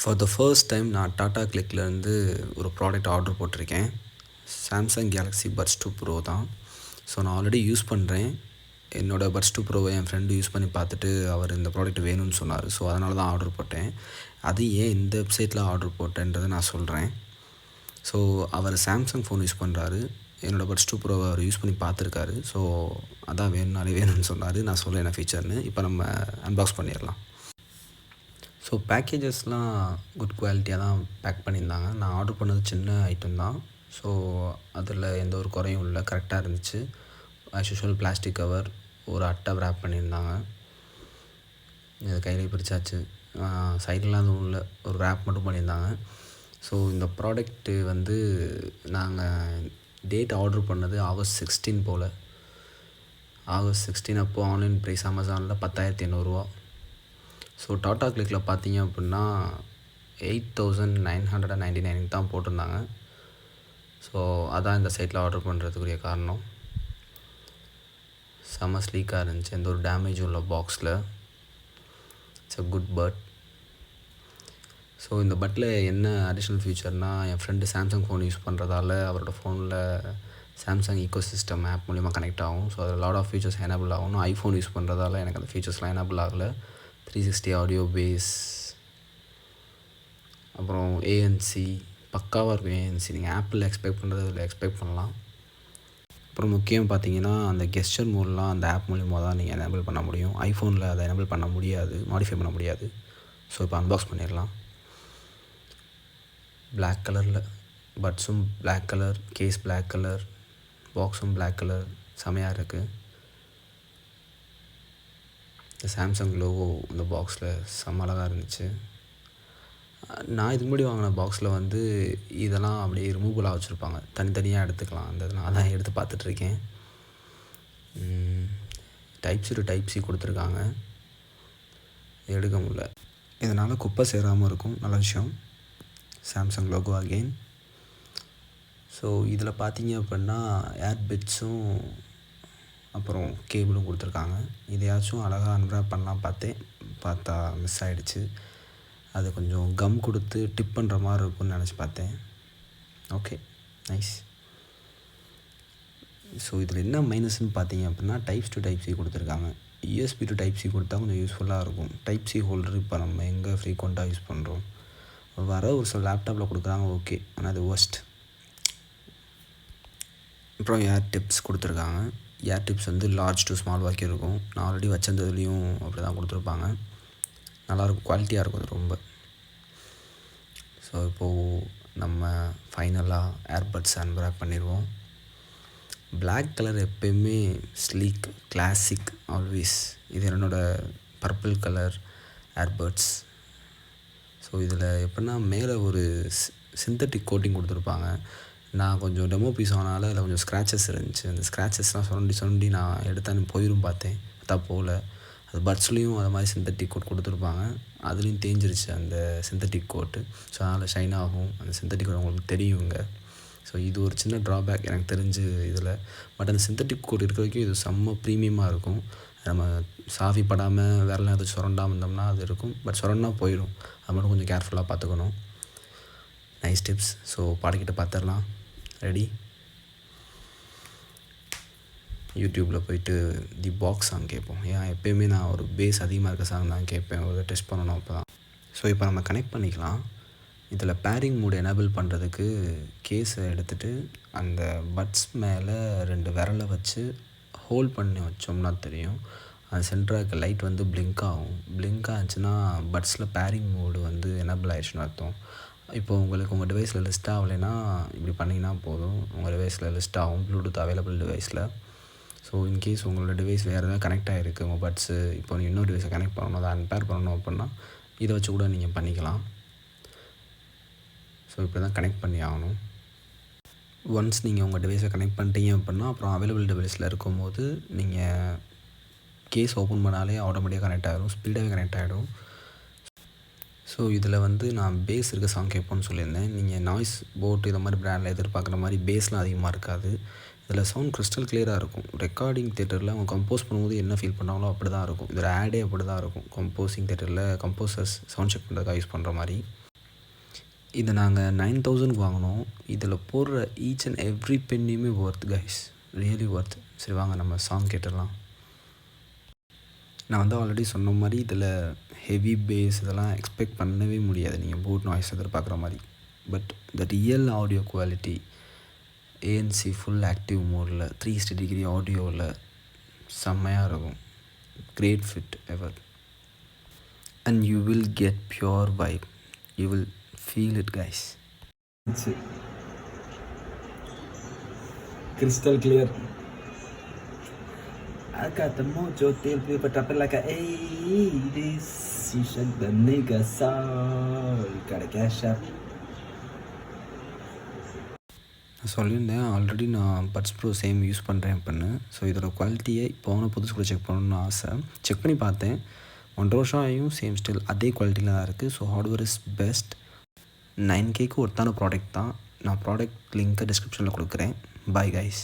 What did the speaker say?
For the first time நான் டாடா கிளிக்லேருந்து ஒரு product order போட்டிருக்கேன். சாம்சங் கேலக்ஸி பட்ஸ் 2 ப்ரோ தான். ஸோ நான் ஆல்ரெடி யூஸ் பண்ணுறேன். என்னோடய பட்ஸ் 2 ப்ரோவை என் ஃப்ரெண்டு யூஸ் பண்ணி பார்த்துட்டு அவர் இந்த ப்ராடக்ட் வேணும்னு சொன்னார். ஸோ அதனால தான் ஆர்டர் போட்டேன். அது ஏன் இந்த வெப்சைட்டில் ஆர்டர் போட்டேன்றதை நான் சொல்கிறேன். ஸோ அவர் சாம்சங் ஃபோன் யூஸ் பண்ணுறாரு. என்னோடய பட்ஸ் 2 ப்ரோவை அவர் யூஸ் பண்ணி பார்த்துருக்காரு. ஸோ அதான் வேணும்னு சொன்னார். நான் சொல்ல என்ன ஃபீச்சர்னு இப்போ நம்ம அன்பாக்ஸ் பண்ணிடலாம். ஸோ பேக்கேஜஸ்லாம் குட் குவாலிட்டியாக தான் பேக் பண்ணியிருந்தாங்க. நான் ஆர்டர் பண்ணது சின்ன ஐட்டம் தான். ஸோ அதில் எந்த ஒரு குறையும் இல்லை, கரெக்டாக இருந்துச்சு. ஆஸ் யூஷுவல் பிளாஸ்டிக் கவர், ஒரு அட்டை ரேப் பண்ணியிருந்தாங்க. இது கையில் பிரிச்சாச்சு. சைட்லாம் எதுவும் இல்லை, ஒரு ரேப் மட்டும் பண்ணியிருந்தாங்க. ஸோ இந்த ப்ராடக்ட்டு வந்து நாங்கள் டேட் ஆர்டர் பண்ணது ஆகஸ்ட் 16 போல். ஆகஸ்ட் 16 அப்போது ஆன்லைன் ப்ரைஸ் அமேசானில் 10,800 ஸோ டாடா கிளிக்கில் பார்த்தீங்க அப்படின்னா 8,999 தான் போட்டிருந்தாங்க. ஸோ அதான் இந்த சைட்டில் ஆர்டர் பண்ணுறதுக்குரிய காரணம். செம்ம ஸ்லீக்காக இருந்துச்சு, எந்த ஒரு டேமேஜும் இல்லை பாக்ஸில். It's a good but. So இந்த பட்டில் என்ன அடிஷ்னல் ஃபியூச்சர்னால், என் ஃப்ரெண்டு சாம்சங் ஃபோன் யூஸ் பண்ணுறதால அவரோட ஃபோனில் சாம்சங் ஈக்கோ சிஸ்டம் ஆப் மூலிமா கனெக்ட் ஆகும். ஸோ அதில் லாட் ஆஃப் ஃபீச்சர்ஸ் எனேபிள் ஆகும். ஐஃபோன் யூஸ் பண்ணுறதால எனக்கு அந்த ஃபீச்சர்ஸ்லாம் எனேபிள் ஆகலை. 360 ஆடியோ பேஸ், அப்புறம் ஏஎன்சி பக்காவாக இருக்கும். ஏஎன்சி நீங்கள் ஆப்பிள் எக்ஸ்பெக்ட் பண்ணுறது அதில் எக்ஸ்பெக்ட் பண்ணலாம். அப்புறம் முக்கியம் பார்த்தீங்கன்னா, அந்த கெஸ்டர் மோட்லாம் அந்த ஆப் மூலிமா தான் நீங்கள் எனேபிள் பண்ண முடியும். ஐஃபோனில் அதை எனேபிள் பண்ண முடியாது, மாடிஃபை பண்ண முடியாது. ஸோ இப்போ அன்பாக்ஸ் பண்ணிடலாம். பிளாக் கலரில் பட்ஸும் black colour, case black colour, பாக்ஸும் பிளாக் கலர், செமையாக இருக்குது. இந்த சாம்சங் லோகோ இந்த பாக்ஸில் செம்ம அழகாக இருந்துச்சு. நான் இதுக்கு முன்னாடி வாங்கின பாக்ஸில் வந்து இதெல்லாம் அப்படியே ரிமூவலாக வச்சுருப்பாங்க, தனித்தனியாக எடுத்துக்கலாம். அந்த இதெல்லாம் அதான் எடுத்து பார்த்துட்ருக்கேன். Type C to type C கொடுத்துருக்காங்க, எடுக்க முடியல. இதனால் குப்பை சேராமல் இருக்கும், நல்ல விஷயம். Samsung logo again. ஸோ இதில் பார்த்தீங்க அப்படின்னா ஏர்பட்ஸும் அப்புறம் கேபிளும் கொடுத்துருக்காங்க. இதையாச்சும் அழகாக அன்ராப் பண்ணலாம் பார்த்தா மிஸ் ஆகிடுச்சு. அது கொஞ்சம் கம் கொடுத்து டிப் பண்ணுற மாதிரி இருக்கும்னு நினச்சி பார்த்தேன். Okay, nice. ஸோ இதில் என்ன மைனஸ்ன்னு பார்த்தீங்க அப்படின்னா, டைப்ஸ் டு டைப் சி கொடுத்துருக்காங்க. யூஎஸ்பி டு டைப் சி கொடுத்தா கொஞ்சம் யூஸ்ஃபுல்லாக இருக்கும். டைப் சி ஹோல்டர் இப்போ நம்ம எங்கே ஃப்ரீக்வெண்ட்டாக யூஸ் பண்ணுறோம், வர ஒரு சில லேப்டாப்பில் கொடுக்குறாங்க, ஓகே. ஆனால் அது ஒர்ஸ்ட். அப்புறம் ஏர் டிப்ஸ் கொடுத்துருக்காங்க. ஏர் டிப்ஸ் வந்து லார்ஜ் டு ஸ்மால் வரைக்கும் இருக்கும். நான் ஆல்ரெடி வச்சிருந்ததுலேயும் அப்படி தான் கொடுத்துருப்பாங்க. நல்லாயிருக்கும், குவாலிட்டியாக இருக்கும் அது ரொம்ப. ஸோ இப்போது நம்ம ஃபைனலாக ஏர்பட்ஸ் அன்ராப் பண்ணிடுவோம். பிளாக் கலர் எப்போயுமே ஸ்லீக், கிளாசிக், ஆல்வேஸ். இது என்னோடய பர்பிள் கலர் ஏர்பட்ஸ். ஸோ இதில் எப்படின்னா மேலே ஒரு சிந்தட்டிக் கோட்டிங் கொடுத்துருப்பாங்க. நான் கொஞ்சம் டெமோ பீஸ் ஆனால அதில் கொஞ்சம் ஸ்க்ராச்சஸ் இருந்துச்சு. அந்த ஸ்க்ராச்சஸ்லாம் சுரண்டி நான் எடுத்தான்னு போயிடும் பார்த்தேன், பார்த்தா போகல. அது பட்ஸ்லேயும் அது மாதிரி சிந்தட்டிக் கோட் கொடுத்துருப்பாங்க, அதுலேயும் தேஞ்சிருச்சு அந்த சிந்தட்டிக் கோட்டு. ஸோ அதனால் ஷைன் ஆகும் அந்த சிந்தட்டிக் கோட், உங்களுக்கு தெரியுங்க. ஸோ இது ஒரு சின்ன ட்ராபேக் எனக்கு தெரிஞ்சு இதில். பட் அந்த சிந்தட்டிக் கோட் இருக்கிற வரைக்கும் இது செம்ம ப்ரீமியமாக இருக்கும். நம்ம சாவி படாமல் விரலாம் எதுவும் சுரண்டாமல் இருந்தோம்னா அது இருக்கும். பட் சுரண்டா போயிடும், அது மட்டும் கொஞ்சம் கேர்ஃபுல்லாக பார்த்துக்கணும். Nice tips. ஸோ பாடிக்கிட்ட பார்த்துடலாம். ரெடி? யூடியூப்பில் போய்ட்டு தி பாக்ஸ் சாங் கேட்போம். ஏன் எப்போயுமே நான் ஒரு பேஸ் அதிகமாக இருக்க சாங் தான் கேட்பேன், ஒரு டெஸ்ட் பண்ணணும் அப்போ தான். ஸோ இப்போ நம்ம கனெக்ட் பண்ணிக்கலாம். இதில் பேரிங் மோட் எனேபிள் பண்ணுறதுக்கு கேஸை எடுத்துகிட்டு அந்த பட்ஸ் மேலே 2 விரலை வச்சு ஹோல்ட் பண்ணி வச்சோம்னா தெரியும், அந்த சென்டராக லைட் வந்து பிளிங்க் ஆகும். பிளிங்க் ஆச்சுன்னா பட்ஸில் பேரிங் மோடு வந்து எனேபிள் ஆகிடுச்சுன்னு அர்த்தம். இப்போ உங்களுக்கு உங்கள் டிவைஸில் லிஸ்ட் ஆகலைன்னா இப்படி பண்ணிங்கன்னா போதும், உங்கள் டிவைஸில் லிஸ்ட் ஆகும் ப்ளூடூத் அவைலபிள் டிவைஸில். ஸோ இன்கேஸ் உங்களோட டிவைஸ் வேறு எதாவது கனெக்ட் ஆகிருக்கு உங்கள் பட்ஸு, இப்போ நீங்கள் இன்னொரு டிவைஸை கனெக்ட் பண்ணணும், அதை அன்பேர் பண்ணணும் அப்படின்னா இதை வச்சு கூட நீங்கள் பண்ணிக்கலாம். ஸோ இப்படி தான் கனெக்ட் பண்ணி ஆகணும். ஒன்ஸ் நீங்கள் உங்கள் டிவைஸை கனெக்ட் பண்ணிட்டீங்க அப்படின்னா அப்புறம் அவைலபிள் டிவைஸில் இருக்கும்போது நீங்கள் கேஸ் ஓப்பன் பண்ணாலே ஆட்டோமேட்டிக்காக கனெக்ட் ஆகிடும், ஸ்பீடாகவே கனெக்ட் ஆகிடும். ஸோ இதில் வந்து நான் பேஸ் இருக்க சாங் கேட்போன்னு சொல்லியிருந்தேன். நீங்கள் நாய்ஸ் போட் இதை மாதிரி பிராண்டில் எதிர்பார்க்குற மாதிரி பேஸ்லாம் அதிகமாக இருக்காது. இதில் சவுண்ட் கிறிஸ்டல் கிளியராக இருக்கும். ரெக்கார்டிங் தியேட்டரில் அவங்க கம்போஸ் பண்ணும்போது என்ன ஃபீல் பண்ணாங்களோ அப்படி தான் இருக்கும். இதில் ஆடே அப்படி தான் இருக்கும். கம்போசிங் தியேட்டரில் கம்போசர்ஸ் சவுண்ட் செக் பண்ணுறதுக்காக யூஸ் பண்ணுற மாதிரி. இதை நாங்கள் 9000க்கு வாங்கினோம். இதில் போடுற ஈச் அண்ட் எவ்ரி பென்னியுமே ஒர்த் கைஸ், ரியலி ஒர்த். சரி வாங்க நம்ம சாங் கேட்டுடலாம். நான் வந்து ஆல்ரெடி சொன்ன மாதிரி இதில் ஹெவி பேஸ் இதெல்லாம் எக்ஸ்பெக்ட் பண்ணவே முடியாது நீங்கள் போட் நாய்ஸ் எதிர்பார்க்குற மாதிரி. But the real audio quality ANC full active மோடில் 360 டிகிரி ஆடியோவில் செம்மையாக இருக்கும். Great fit ever. And you will get pure vibe. You will feel it guys. Crystal clear. I got the mojo till we but up like a 80s. You should the nigga soul. Gotta cash up. நான் சொல்லியிருந்தேன் already நான் puts bro same use பண்ணுறேன் அப்படின்னு. So இதோட குவாலிட்டியை இப்போ புதுசு கூட செக் பண்ணணும்னு ஆசை. செக் பண்ணி பார்த்தேன், 1.5 வருஷம் ஆகியும் சேம் ஸ்டில் அதே குவாலிட்டியில் தான் இருக்குது. So hardware is best. 9Kக்கு ஒருத்தான ப்ராடக்ட் தான். நான் ப்ராடக்ட் லிங்க்கை டிஸ்கிரிப்ஷனில் கொடுக்குறேன். Bye guys.